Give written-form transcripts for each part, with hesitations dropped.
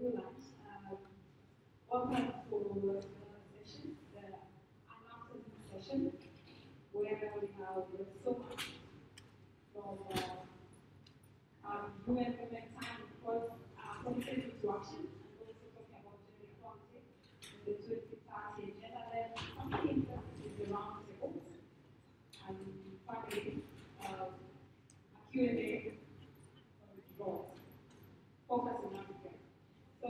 you very much. Welcome for the session, the unafternoon session, where we have so much from women time, of course, committed to action, and also talking about gender equality in the 2030 agenda. Then something interesting is the round table, and finally, a Q&A draws, focus on Africa. So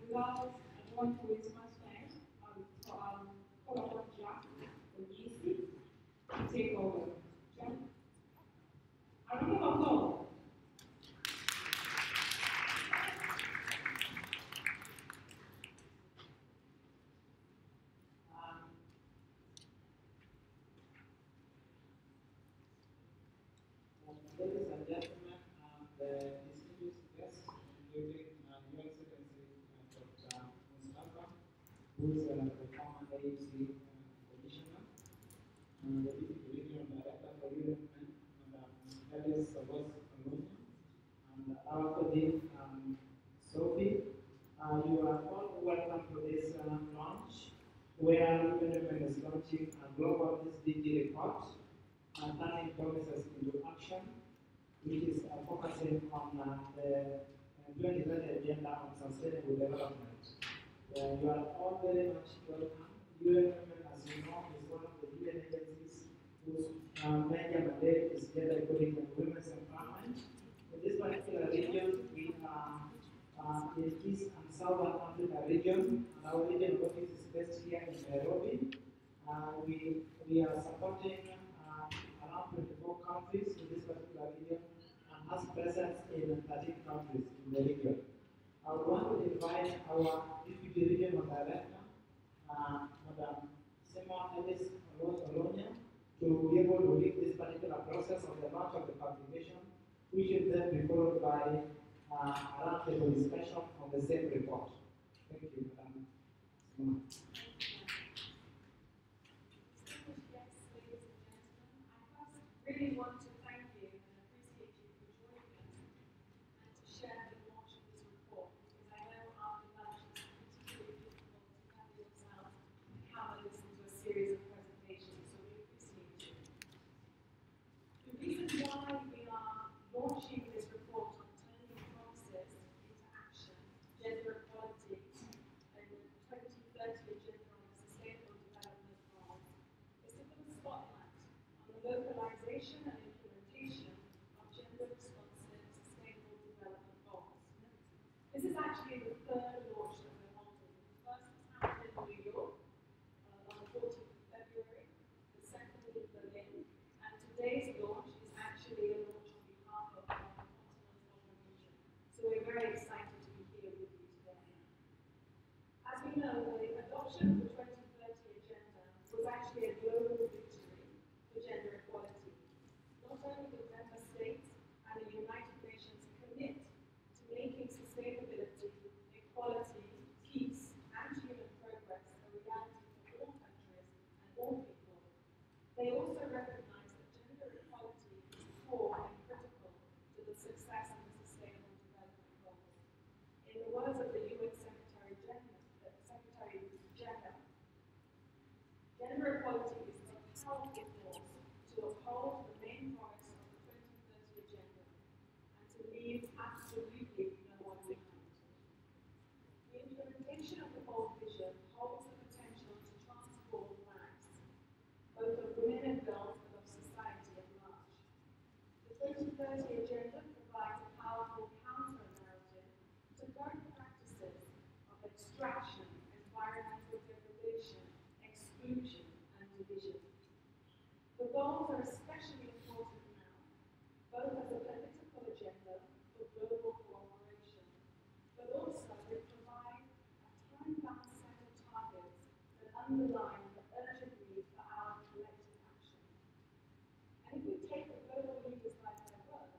without going to waste much time, I'll call upon Jack from EC to take over. Jack? I don't know about ladies and gentlemen, the distinguished guests, including Your Excellency Dr. Mustafa, who is the former AUC commissioner, the Deputy Regional Director for Europe, and that is Sabos Colonia, and our colleague Sophie. You are all welcome to this launch, where Women is launching a global SDG report, turning promises into action, which is focusing on the 2030 agenda on sustainable development. You are all very much welcome. UN Women, as you know, is one of the UN agencies whose major mandate is gender equality and women's empowerment. In this particular region, we are in East and Southern Africa region, and our regional office is based here in Nairobi. We are supporting around 24 countries in this particular region and has presence in 13 countries in the region. I would want to invite our Deputy Regional Director, Madam Sema Ellis Olonya, to be able to lead this particular process of the launch of the publication, which will then be followed by a roundtable discussion on the same report. Thank you, Madam Sema. Really want to thank you and appreciate you for joining us and to share the launch of this report, because I know after lunch it's particularly difficult to gather yourself and come and listen to a series of presentations, so we appreciate you. The reason why we are launching this report on turning promises into action, gender equality, and the 2030 agenda on the sustainable development goals is to put a spotlight on the localization and implementation of gender-responsive sustainable development goals. This is actually the third launch that we're holding. The first was happened in New York on the 14th of February, the second in Berlin, and today's launch is actually a launch on behalf of our continental region. So we're very excited to be here with you today. As we know, the adoption of the 2030 agenda was actually a global victory for gender equality. Not only did member states and the United Nations commit to making sustainability, equality, peace, and human progress a reality for all countries and all people, they also recognize that gender equality is core and critical to the success of the Sustainable Development Goals. In the words of the UN Secretary General, gender equality is a powerful force to uphold the main promise of the 2030 agenda and to leave absolutely no one behind. The implementation of the bold vision holds the potential to transform lives, both of women and girls, but of society at large. The 2030 agenda provides a powerful counter-narrative to current practices of extraction, environmental degradation, exclusion, and division. The goals are especially important now, both as a political agenda for global cooperation, but also they provide a time-bound set of targets that underline the urgent need for our collective action. And if we take the global leaders by their word,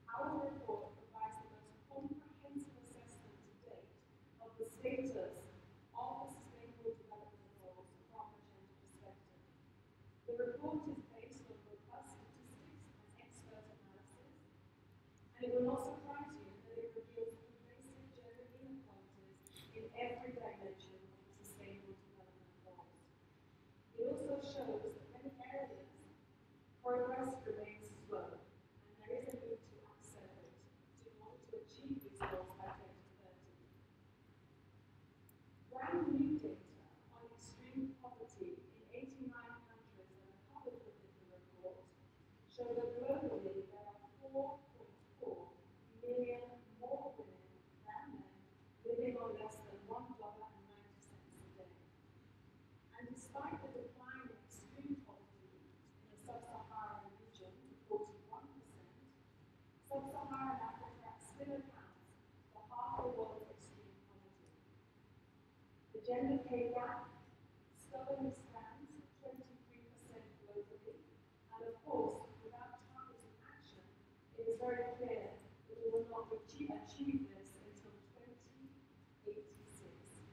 our report provides the most comprehensive assessment to date of the status of the Sustainable Development Goals from a gender perspective. The report is based on robust statistics and expert analysis, and it will not surprise you that it reveals pervasive gender inequality shows that many areas progress remains slow, and there is a need to accelerate in order to achieve these goals by 2030. Brand new data on extreme poverty in 89 countries that are covered within the report show that globally there are 4.4 million more women than men living on less than $1.90 a day. And despite the decline in extreme poverty in the sub-Saharan region to 41%, sub-Saharan Africa still accounts for half the world's extreme poverty. The gender pay gap stubbornly stands at 23% globally, and of course, without targeted action, it is very clear that we will not achieve this until 2086.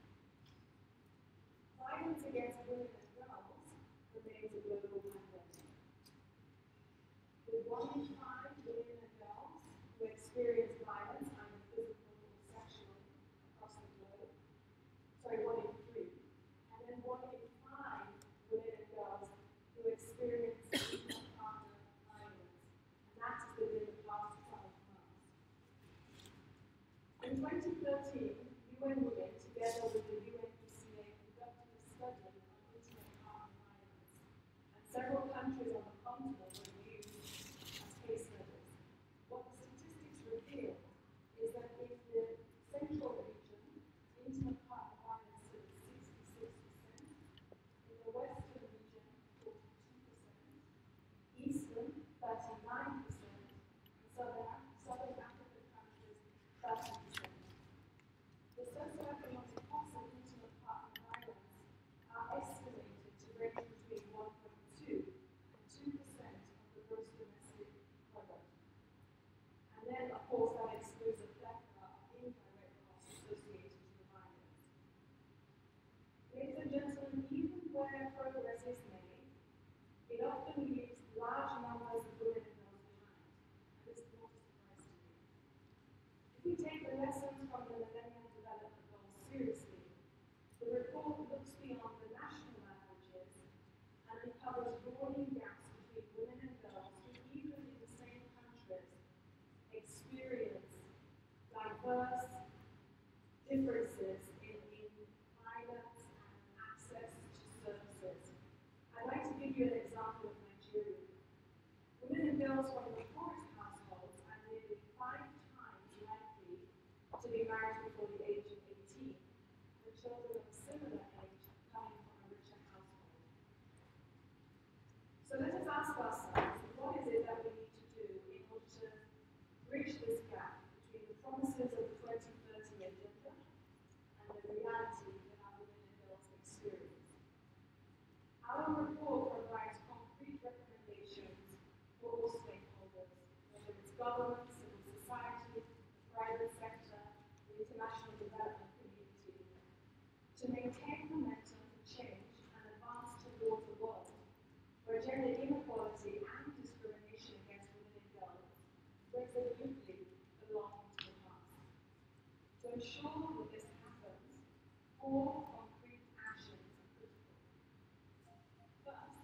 Violence against women and girls remains a global pandemic. With 1 in 5 women and girls who experience violence, either physical or sexual, across the globe. Sorry, 1 in 3. And then 1 in 5 women and girls who experience partner violence. And that is within the past 12 months. In 2013, UN Women, together with the UNPCA, conducted a study on intimate partner violence, and several countries on the continent were used as case studies. What the statistics reveal is that in the central region, intimate partner violence is 66%, in the western region, 42%, eastern, 39%, and southern African countries, 30%. The socioeconomic costs of intimate partner violence are estimated to range between 1.2 and 2% of the gross domestic product. And then, of course, that excludes a plethora of indirect costs associated with violence. Ladies and gentlemen, even where progress is made, it often leaves large numbers of women and girls behind. And this is not a surprise to me. If we take the lessons from the Millennium Development Goals seriously, the report looks beyond the national averages and uncovers broadening gaps between women and girls who, even in the same countries, experience diverse differences in violence and access to services. I'd like to give you an example of Nigeria. Women and girls from the poorest households are nearly 5 times likely to be married before the age of 18, than children of a similar age coming from a richer household. So let us ask ourselves, what is it that we need to do in order to bridge this gap between the promises of the 2030 agenda and the reality that our women and girls experience? Our report provides concrete recommendations for all stakeholders, whether it's government, civil society, the private sector, the international development community, to maintain momentum for change and advance towards a world where gender inequality and discrimination against women and girls resolutely belong to the past. To ensure that this happens, 4 concrete actions are critical. First,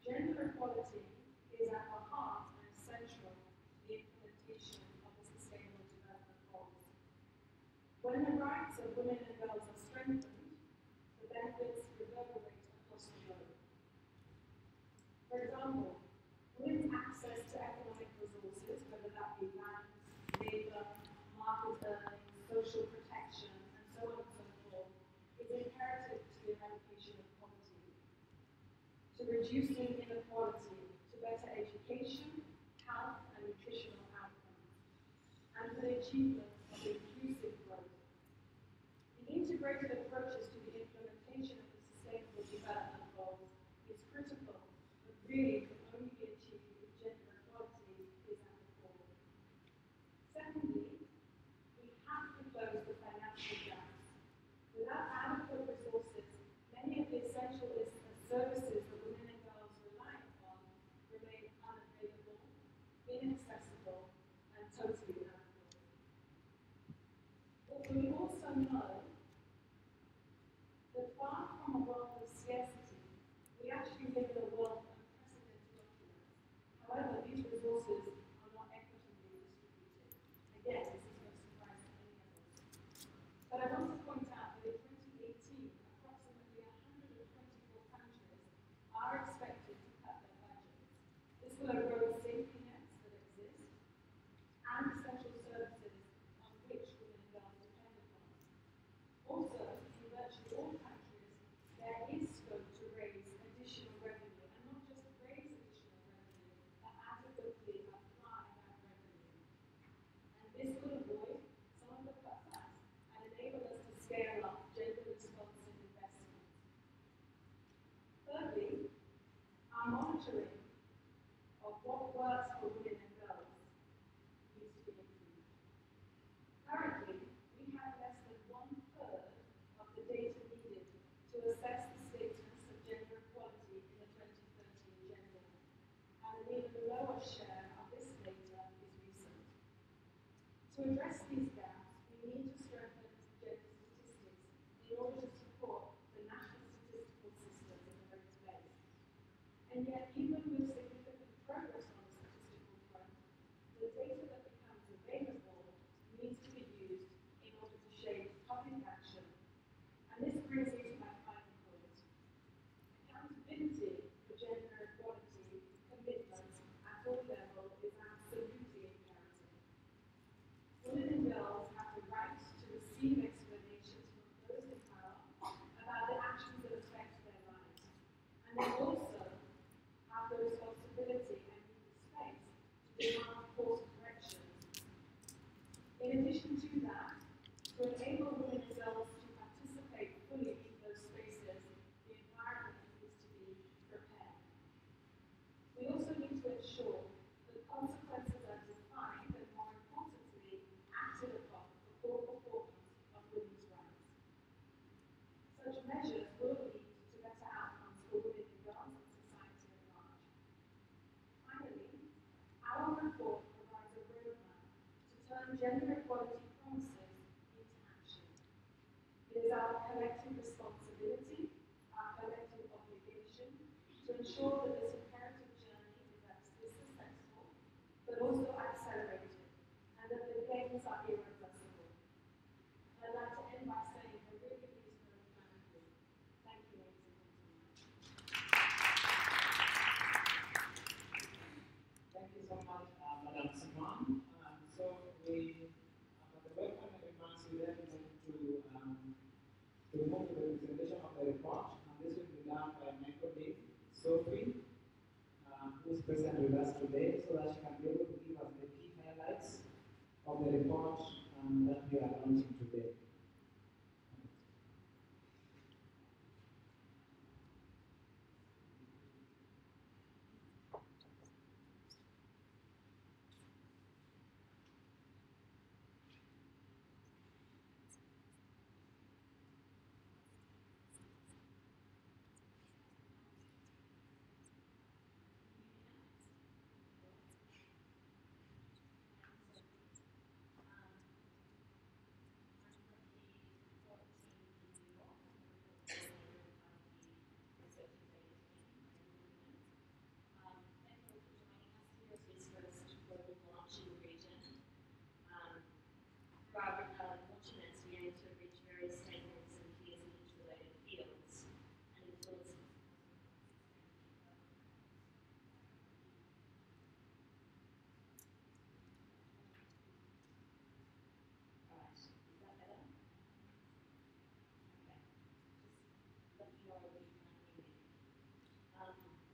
gender equality is at the heart and central to the implementation of the Sustainable Development Goals. When the rights of women and girls are strengthened, the benefits reverberate across the globe. For example, women's access to economic resources, whether that be land, labor, market earnings, social protection, and so on and so forth, is imperative to the eradication of poverty, to reducing inequality, to better education, health, and nutritional outcomes, and for the achievement of inclusive growth. The integrated approaches to the implementation of the Sustainable Development Goals is critical, but really can only be achieved if gender equality is at the core. Secondly, we have to close the financial gaps. Without adequate resources, many of the essential services that women and girls rely upon remain unavailable, inaccessible, and totally unaffordable. But we also know that far from a world of scarcity, we actually live an even lower share of this data is recent. To address these gaps, we need to strengthen gender statistics in order to support the national statistical systems in the right place. And yet, even with significant progress on the statistical front, the data that becomes available needs to be used in order to shape public action. And this brings me to my final point. Accountability for gender equality commitments at all levels is absolutely imperative. Women and girls have the right to receive explanations from those in power about the actions that affect their lives. And they also have the responsibility and need the space to demand course corrections. In addition to that, to enable women and girls to participate fully in those spaces, the environment needs to be prepared. We also need to ensure that consequences are defined and, more importantly, acted upon for poor performance of women's rights. Such measures will lead to better outcomes for women and girls and society at large. Finally, our report provides a roadmap to turn gender equality promises into action. It is our collective responsibility, our collective obligation, to ensure that this imperative journey is successful, but also accelerated, and that the gains are irreversible. I'd like to end by saying I really pleased for the family. Thank you, ladies and gentlemen. Thank you so much, Madam Simon. So the welcome remarks, we then move to move to the presentation of the report, and this will be done by my colleague Sophie, who is present with us today, so that she can be able to give us the key highlights of the report that we are launching today.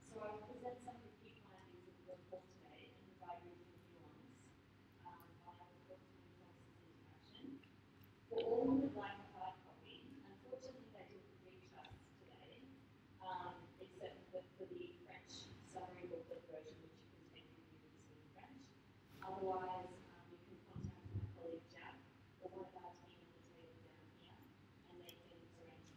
So I will present some of the key findings of the report today and provide regional nuance on how the report focuses into action. For all who would like a hard copy, unfortunately they didn't reach us today, except for the French summary booklet version, which you can take with you to see in French. Otherwise, you can contact my colleague Jack or one of our team at the table down here, and they can arrange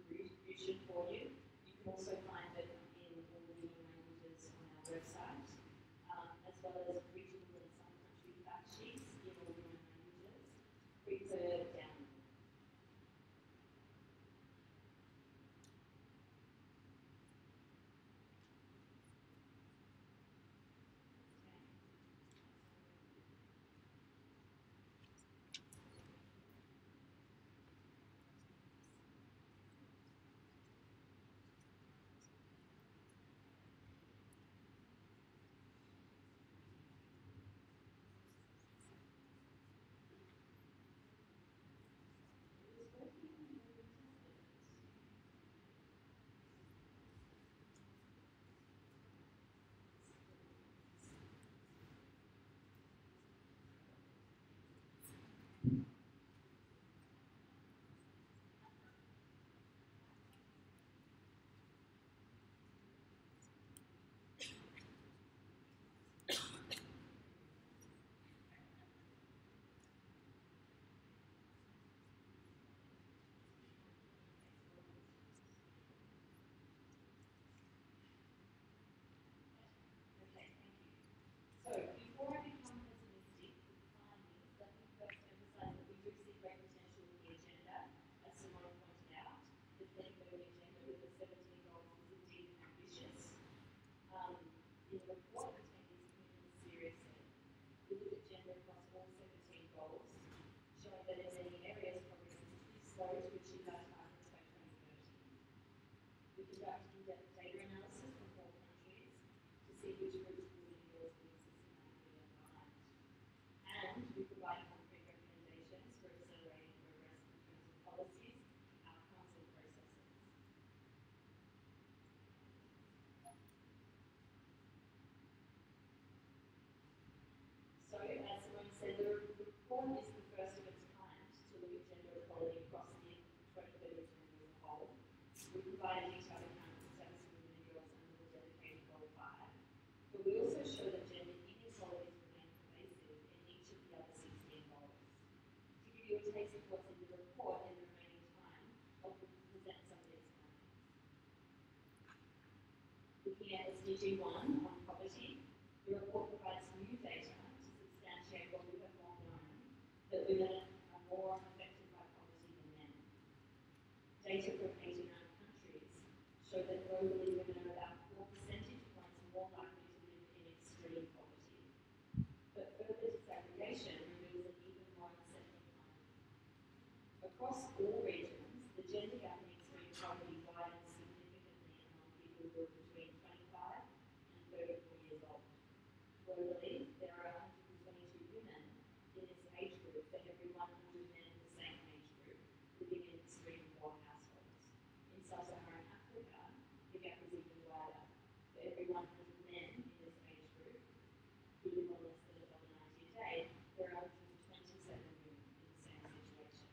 distribution for you. You can also find it in all the leading languages on our website, as well as regional and some country fact sheets in all the languages. Free to download. the report, we take these commitments seriously. We look at gender across all 17 goals, showing that in many areas progress is too slow to achieve our targets by 2030. We conduct in-depth data analysis from all countries to see which groups of women and girls being systematically left behind. And we provide concrete recommendations for accelerating progress in terms of policies, outcomes and processes. So, as Simone said, the report is the first of its kind to look at gender equality across the 2030 agenda as a whole. We provide a detailed account of the status of women and girls under the dedicated goal 5, but we also show that gender inequalities remain pervasive in each of the other 16 goals. To give you a taste of what's in the report in the remaining time, I'll present some of these findings. Looking at SDG 1 on poverty, the report provides new data to substantiate what we have long known, that women are more affected by poverty than men. Data from 89 countries show that globally women are about 4 percentage points more likely to live in extreme poverty. But further disaggregation reveals an even more unsettling finding. Across all regions, the gender gap in extreme poverty widens significantly among people who are between 25 and 34 years old. Globally, there are 122 women in this age group for every 100 men in the same age group living in extreme poor households. In sub-Saharan Africa, the gap is even wider. For every 100 men in this age group who live on less than $1.90 a day, there are 127 women in the same situation.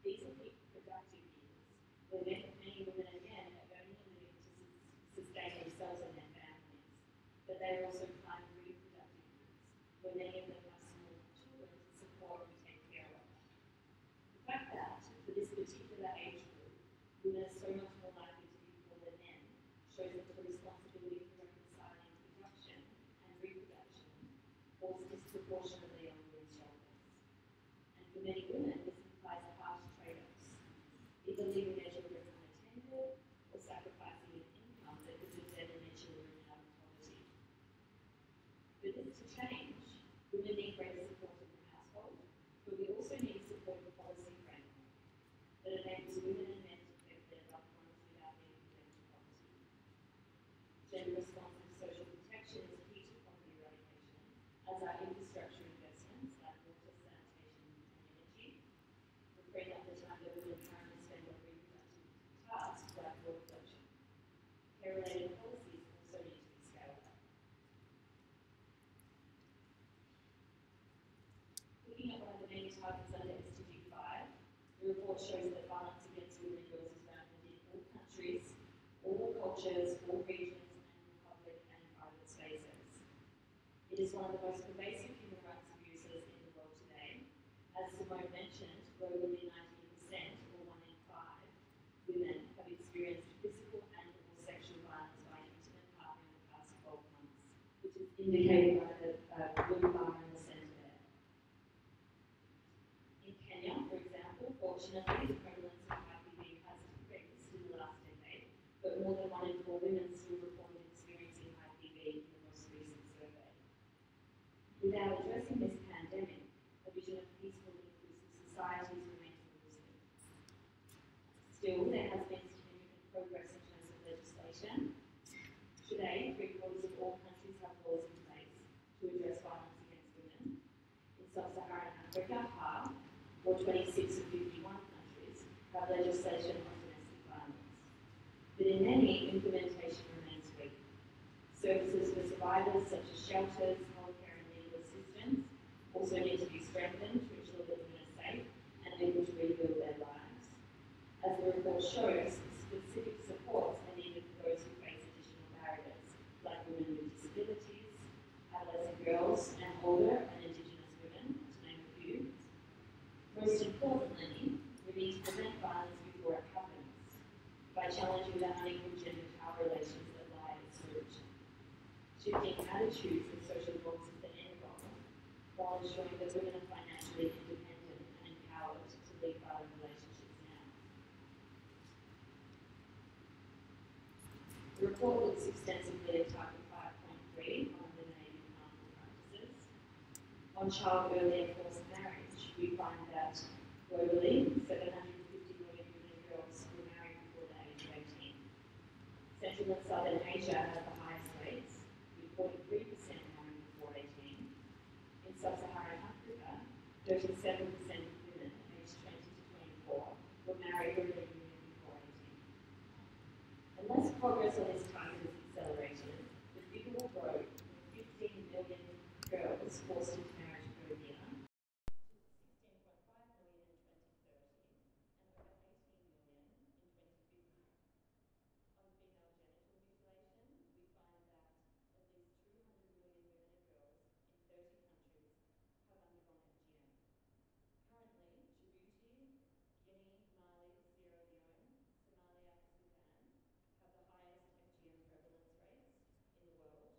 These are peak productive years, where many women again are only living to sustain themselves and their families, but they are also prime reproductive years, where many of them have small children to support and take care of. The fact that, for this particular age group, women are so much more likely to be poor than men shows that the responsibility for reconciling production and reproduction falls disproportionately on women's shoulders. And for many women, this implies harsh trade-offs, either leaving their children unattended or sacrificing an income that could put them and their children out of poverty. For this to change, women need greater support in the household, but we also need a supportive policy framework that enables women and men to care for their loved ones without leaving them to poverty. Gender-responsive social protection is key to poverty eradication, as are infrastructure investments like water, sanitation and energy, for freeing up the time that women currently spend on reproductive tasks like water collection. Care-related policies also need to be scaled up. Looking at one of the main targets under SDG 5, the report shows that violence against women and girls is rampant in all countries, all cultures, all regions, and public and private spaces. It is one of the most pervasive human rights abuses in the world today. As Simone mentioned, globally 19%, or 1 in 5, women have experienced physical and or sexual violence by an intimate partner in the past 12 months, which is indicated by the blue bar in the centre there. In Kenya, for example, fortunately, the prevalence of HIV has decreased in the last decade, but more than 1 in 4 women still reported experiencing HIV in the most recent survey. Without addressing this pandemic, a vision of peaceful, inclusive societies remains elusive. Still, there has been significant progress in terms of legislation. Today, 3/4 of all countries have laws in place to address violence against women. In sub-Saharan Africa, half, or 26 of 51 countries, have legislation on domestic violence. But in many, implementation remains weak. Services for survivors such as shelters, healthcare and legal assistance also need to be strengthened to ensure that women are safe and able to rebuild their lives. As the report shows, specific supports are needed for those who face additional barriers, like women with disabilities, adolescent girls, and older and Indigenous women, to name a few. Most importantly, we need to prevent violence before it happens by challenging the unequal gender power relations that lie at its root. Shifting attitudes and social norms is the end goal, while ensuring that women are financially independent and empowered to lead violent relationships now. The report looks extensively at Target 5.3 3 on eliminating harmful practices. On child early and forced marriage, we find that globally, 750 million women and girls were married before the age of 18. Central and Southern Asia has the highest rates, with 43% married before 18. In Sub-Saharan Africa, 37% of women aged 20 to 24 were married or in a union before 18. Unless progress on this target is accelerated, the figure will grow from 15 million girls forced into marriage per year to 16.5 million in 2030 and over 18 million in 2050. On female genital mutilation, we find that at least 200 million women and girls in 30 countries have undergone FGM. Currently, Djibouti, Guinea, Mali, Sierra Leone, Somalia and Sudan have the highest FGM prevalence rates in the world at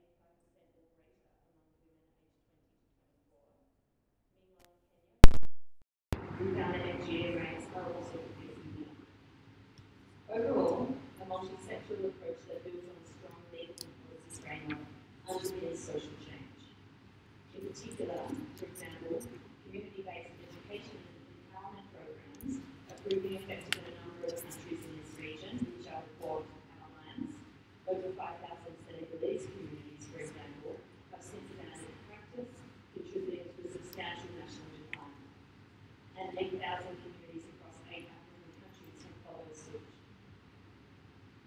85% or greater among women aged 20 to 24. Meanwhile, in Kenya, we found that FGM rates are also increasing there. Overall, a multi-sectoral approach that builds on a strong legal and policy framework underpins social change. In particular, for example, community-based education and empowerment programs are proving effective in a number of countries in this region, which our report outlines. Over 5,000 Senegalese communities, for example, have since abandoned practice, contributing to a substantial national decline. And 8,000 communities across 8 African countries have followed suit.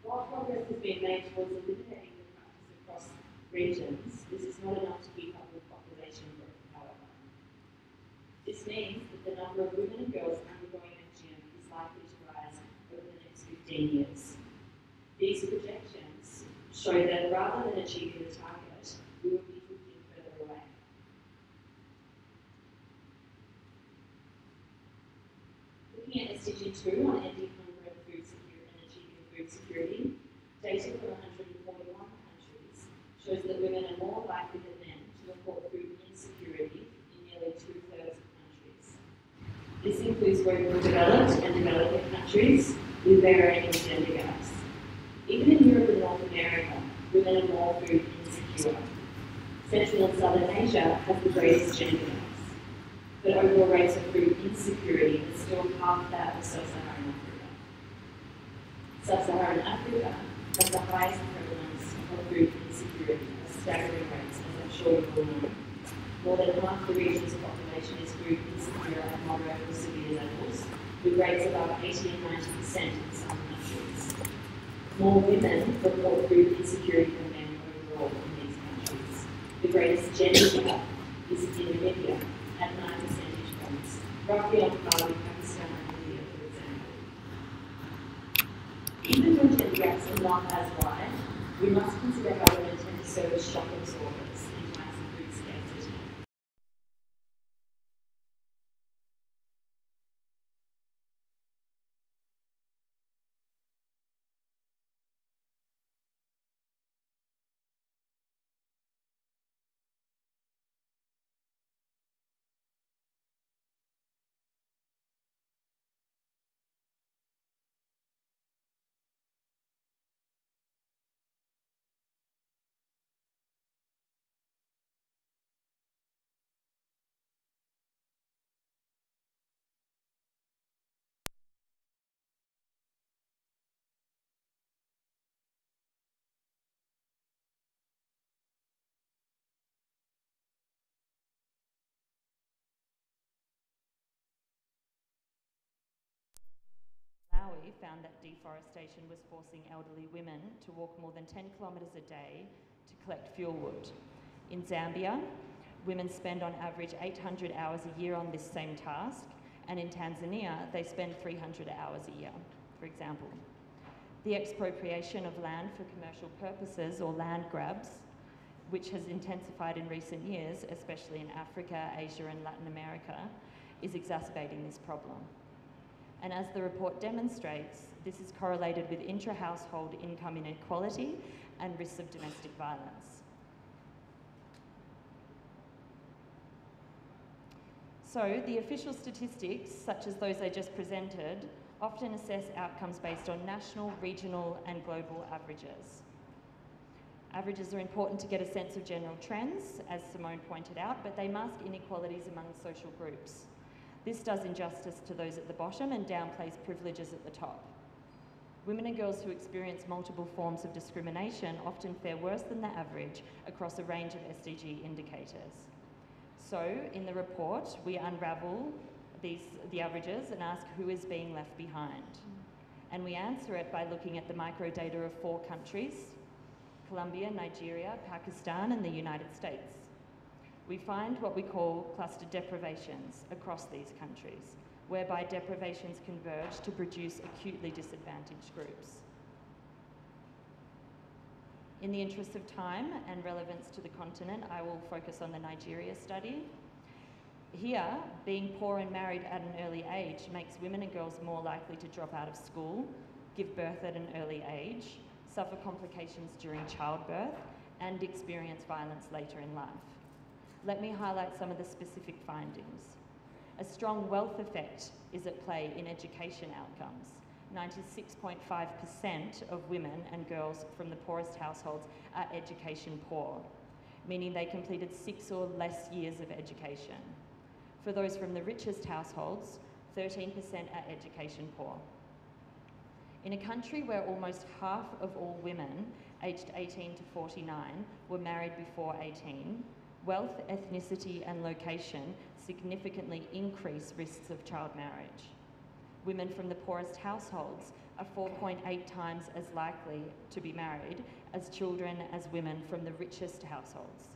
While progress has been made towards eliminating the practice across regions, this is not enough to keep up with population growth, however. This means that the number of women and girls undergoing FGM is likely to rise over the next 15 years. These projections show that rather than achieving the target, we will be drifting further away. Looking at SDG 2 on ending hunger and food security and achieving food security, data from 141 countries shows that women are more likely than men to report food insecurity in nearly 2/3 of countries. This includes both developed and developing countries with varying gender gaps. Even in Europe and North America, women are more food insecure. Central and Southern Asia has the greatest gender gaps, but overall rates of food insecurity are still half that of Sub-Saharan Africa. Sub-Saharan Africa has the highest prevalence of food insecurity, at staggering rates, as I'm sure you all know. More than half the region's population is food insecure at moderate or severe levels, with rates above 80 and 90% in some countries. More women report food insecurity than men overall in these countries. The greatest gender gap is in Namibia at 9 percentage points, roughly on par with Pakistan and India, for example. Even when gender gaps are not as wide, we must consider how women tend to serve as shock absorbers in times of food scarcity. Malawi found that deforestation was forcing elderly women to walk more than 10 kilometres a day to collect fuel wood. In Zambia, women spend on average 800 hours a year on this same task, and in Tanzania, they spend 300 hours a year, for example. The expropriation of land for commercial purposes, or land grabs, which has intensified in recent years, especially in Africa, Asia and Latin America, is exacerbating this problem. And as the report demonstrates, this is correlated with intra-household income inequality and risks of domestic violence. So the official statistics, such as those I just presented, often assess outcomes based on national, regional and global averages. Averages are important to get a sense of general trends, as Simone pointed out, but they mask inequalities among social groups. This does injustice to those at the bottom and downplays privileges at the top. Women and girls who experience multiple forms of discrimination often fare worse than the average across a range of SDG indicators. So, in the report, we unravel the averages and ask who is being left behind. And we answer it by looking at the microdata of 4 countries: Colombia, Nigeria, Pakistan, and the United States. We find what we call cluster deprivations across these countries, whereby deprivations converge to produce acutely disadvantaged groups. In the interest of time and relevance to the continent, I will focus on the Nigeria study. Here, being poor and married at an early age makes women and girls more likely to drop out of school, give birth at an early age, suffer complications during childbirth, and experience violence later in life. Let me highlight some of the specific findings. A strong wealth effect is at play in education outcomes. 96.5% of women and girls from the poorest households are education poor, meaning they completed 6 or less years of education. For those from the richest households, 13% are education poor. In a country where almost half of all women aged 18 to 49 were married before 18, wealth, ethnicity, and location significantly increase risks of child marriage. Women from the poorest households are 4.8 times as likely to be married as children as women from the richest households.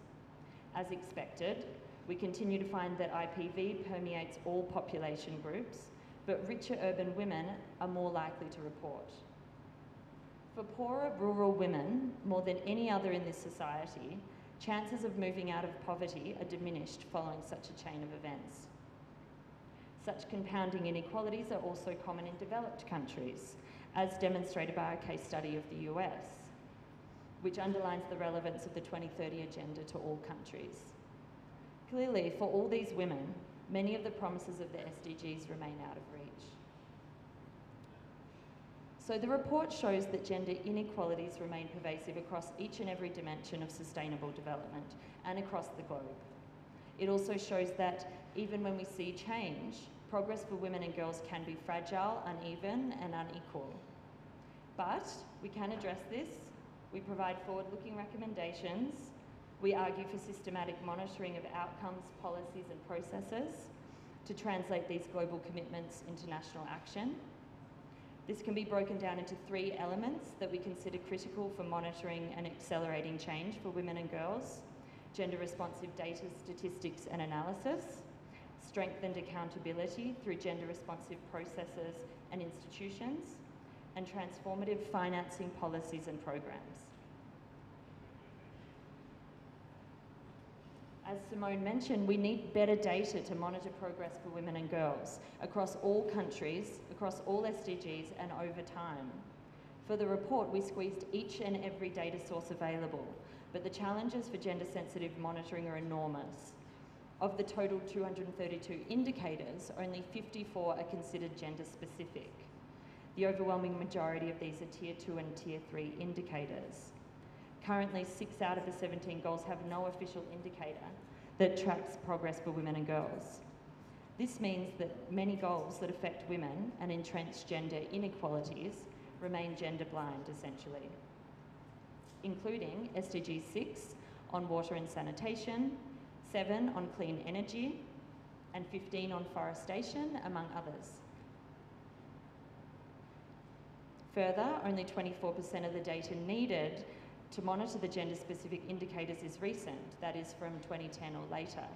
As expected, we continue to find that IPV permeates all population groups, but richer urban women are more likely to report. For poorer rural women, more than any other in this society, chances of moving out of poverty are diminished following such a chain of events. Such compounding inequalities are also common in developed countries, as demonstrated by a case study of the US, which underlines the relevance of the 2030 Agenda to all countries. Clearly, for all these women, many of the promises of the SDGs remain out of reach. So the report shows that gender inequalities remain pervasive across each and every dimension of sustainable development and across the globe. It also shows that even when we see change, progress for women and girls can be fragile, uneven, and unequal. But we can address this. We provide forward-looking recommendations. We argue for systematic monitoring of outcomes, policies, and processes to translate these global commitments into national action. This can be broken down into 3 elements that we consider critical for monitoring and accelerating change for women and girls: gender-responsive data, statistics, and analysis; strengthened accountability through gender-responsive processes and institutions; and transformative financing policies and programs. As Simone mentioned, we need better data to monitor progress for women and girls across all countries, across all SDGs, and over time. For the report, we squeezed each and every data source available, but the challenges for gender-sensitive monitoring are enormous. Of the total 232 indicators, only 54 are considered gender-specific. The overwhelming majority of these are Tier 2 and Tier 3 indicators. Currently, 6 out of the 17 goals have no official indicator that tracks progress for women and girls. This means that many goals that affect women and entrench gender inequalities remain gender blind, essentially, including SDG 6 on water and sanitation, 7 on clean energy, and 15 on forestation, among others. Further, only 24% of the data needed to monitor the gender-specific indicators is recent, that is from 2010 or later,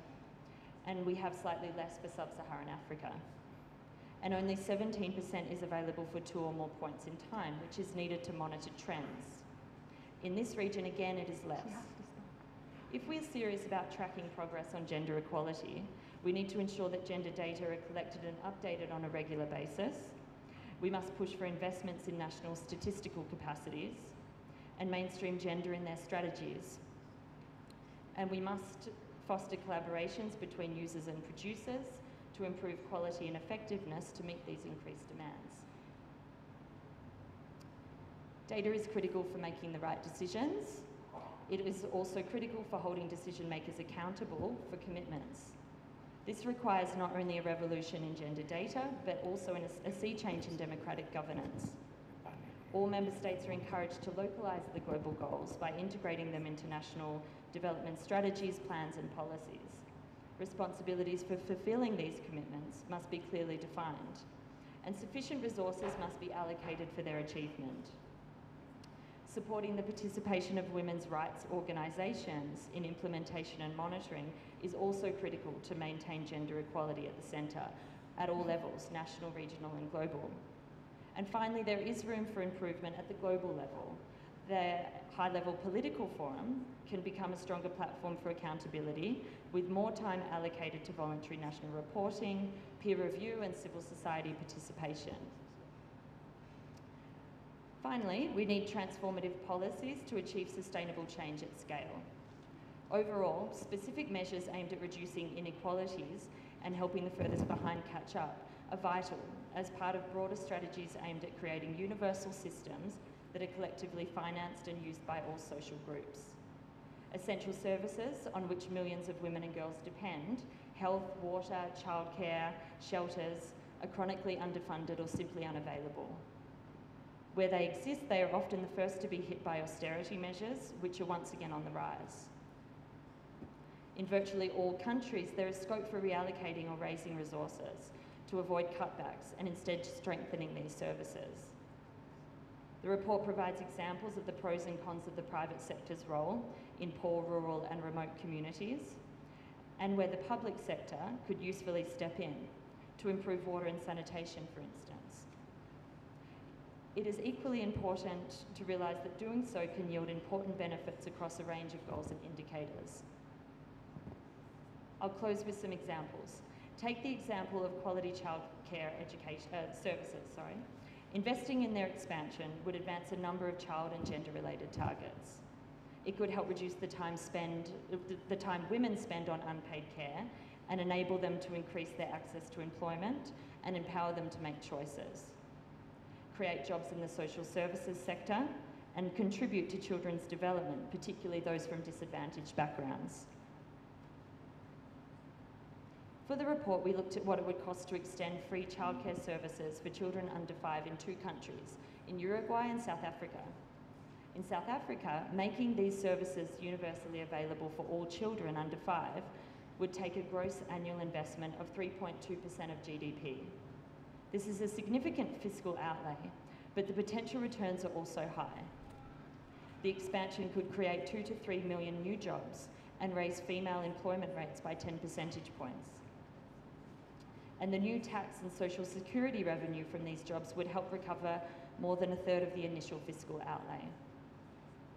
and we have slightly less for sub-Saharan Africa. And only 17% is available for 2 or more points in time, which is needed to monitor trends. In this region, again, it is less. If we're serious about tracking progress on gender equality, we need to ensure that gender data are collected and updated on a regular basis. We must push for investments in national statistical capacities and mainstream gender in their strategies. And we must foster collaborations between users and producers to improve quality and effectiveness to meet these increased demands. Data is critical for making the right decisions, it is also critical for holding decision makers accountable for commitments. This requires not only a revolution in gender data, but also a sea change in democratic governance. All member states are encouraged to localise the global goals by integrating them into national development strategies, plans and policies. Responsibilities for fulfilling these commitments must be clearly defined, and sufficient resources must be allocated for their achievement. Supporting the participation of women's rights organisations in implementation and monitoring is also critical to maintain gender equality at the centre, at all levels, national, regional and global. And finally, there is room for improvement at the global level. The high-level political forum can become a stronger platform for accountability, with more time allocated to voluntary national reporting, peer review and civil society participation. Finally, we need transformative policies to achieve sustainable change at scale. Overall, specific measures aimed at reducing inequalities and helping the furthest behind catch up are vital as part of broader strategies aimed at creating universal systems that are collectively financed and used by all social groups. Essential services on which millions of women and girls depend, health, water, childcare, shelters, are chronically underfunded or simply unavailable. Where they exist, they are often the first to be hit by austerity measures, which are once again on the rise. In virtually all countries, there is scope for reallocating or raising resources to avoid cutbacks and instead strengthening these services. The report provides examples of the pros and cons of the private sector's role in poor, rural and remote communities, and where the public sector could usefully step in to improve water and sanitation, for instance. It is equally important to realise that doing so can yield important benefits across a range of goals and indicators. I'll close with some examples. Take the example of quality childcare services. Investing in their expansion would advance a number of child and gender-related targets. It could help reduce the time women spend on unpaid care and enable them to increase their access to employment and empower them to make choices. Create jobs in the social services sector and contribute to children's development, particularly those from disadvantaged backgrounds. For the report, we looked at what it would cost to extend free childcare services for children under 5 in 2 countries, in Uruguay and South Africa. In South Africa, making these services universally available for all children under 5 would take a gross annual investment of 3.2% of GDP. This is a significant fiscal outlay, but the potential returns are also high. The expansion could create 2 to 3 million new jobs and raise female employment rates by 10 percentage points. And the new tax and social security revenue from these jobs would help recover more than 1/3 of the initial fiscal outlay.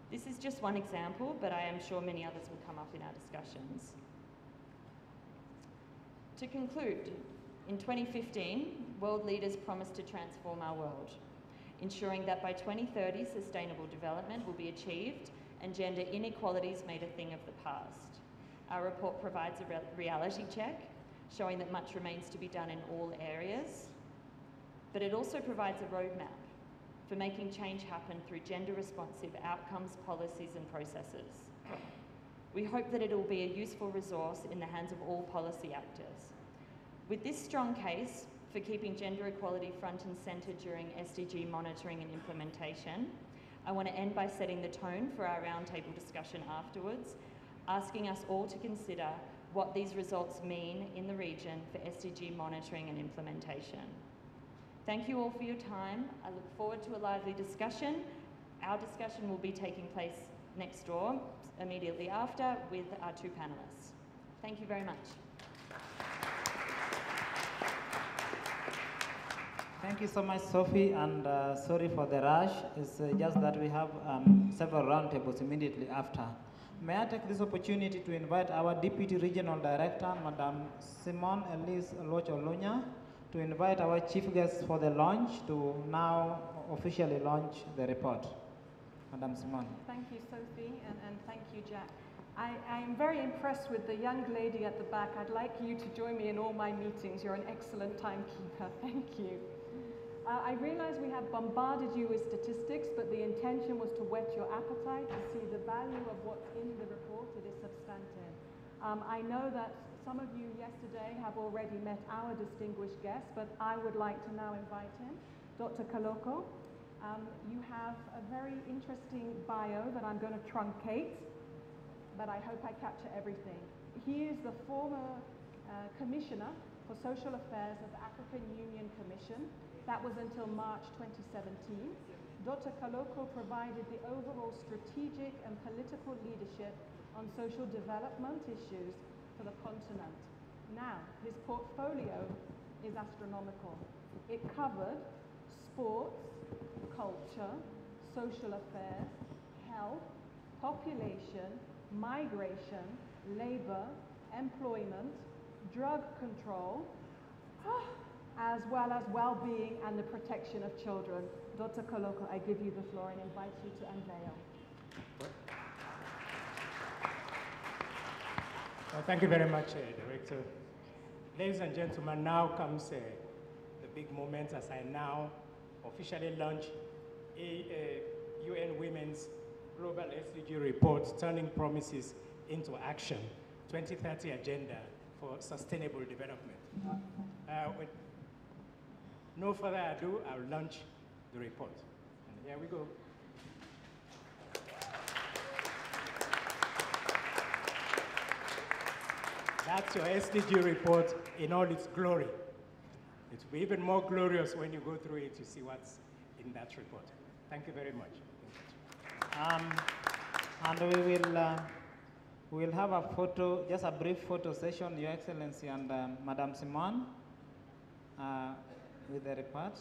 This is just one example, but I am sure many others will come up in our discussions. To conclude, in 2015, world leaders promised to transform our world, ensuring that by 2030 sustainable development will be achieved and gender inequalities made a thing of the past. Our report provides a reality check, showing that much remains to be done in all areas, but it also provides a roadmap for making change happen through gender-responsive outcomes, policies and processes. We hope that it will be a useful resource in the hands of all policy actors. With this strong case for keeping gender equality front and centre during SDG monitoring and implementation, I want to end by setting the tone for our roundtable discussion afterwards, asking us all to consider what these results mean in the region for SDG monitoring and implementation. Thank you all for your time. I look forward to a lively discussion. Our discussion will be taking place next door, immediately after, with our 2 panellists. Thank you very much. Thank you so much, Sophie, and sorry for the rush. It's just that we have several roundtables immediately after. May I take this opportunity to invite our Deputy Regional Director, Madam Simone Elise Loch-Olunya, to invite our chief guests for the launch to now officially launch the report. Madam Simone. Thank you, Sophie, and thank you, Jack. I'm very impressed with the young lady at the back. I'd like you to join me in all my meetings. You're an excellent timekeeper. Thank you. I realize we have bombarded you with statistics, but the intention was to whet your appetite to see the value of what's in the report. It is substantive. I know that some of you yesterday have already met our distinguished guest, but I would like to now invite him, Dr. Kaloko. You have a very interesting bio that I'm going to truncate, but I hope I capture everything. He is the former Commissioner for Social Affairs of the African Union Commission. That was until March 2017. Dr. Kaloko provided the overall strategic and political leadership on social development issues for the continent. Now, his portfolio is astronomical. It covered sports, culture, social affairs, health, population, migration, labor, employment, drug control, as well as well-being and the protection of children. Dr. Kaloko, I give you the floor and invite you to unveil. Well, thank you very much, Director. Ladies and gentlemen, now comes the big moment as I now officially launch UN Women's Global SDG Report, Turning Promises into Action, 2030 Agenda for Sustainable Development. With no further ado, I'll launch the report. And here we go. That's your SDG report in all its glory. It will be even more glorious when you go through it to see what's in that report. Thank you very much. And we will have a photo, just a brief photo session, Your Excellency and Madam Simon, with the report.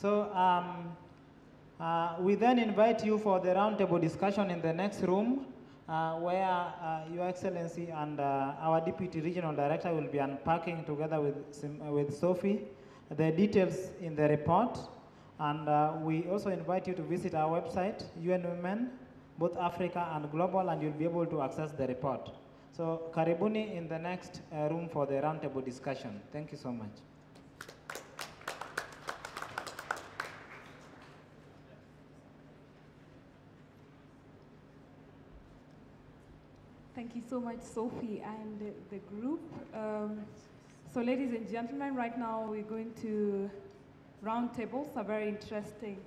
So we then invite you for the roundtable discussion in the next room, where Your Excellency and our Deputy Regional Director will be unpacking together with Sophie the details in the report. And we also invite you to visit our website, UN Women, both Africa and Global, and you'll be able to access the report. So karibuni in the next room for the roundtable discussion. Thank you so much. Thank you so much, Sophie and the group. So ladies and gentlemen, right now we're going to roundtables, are very interesting.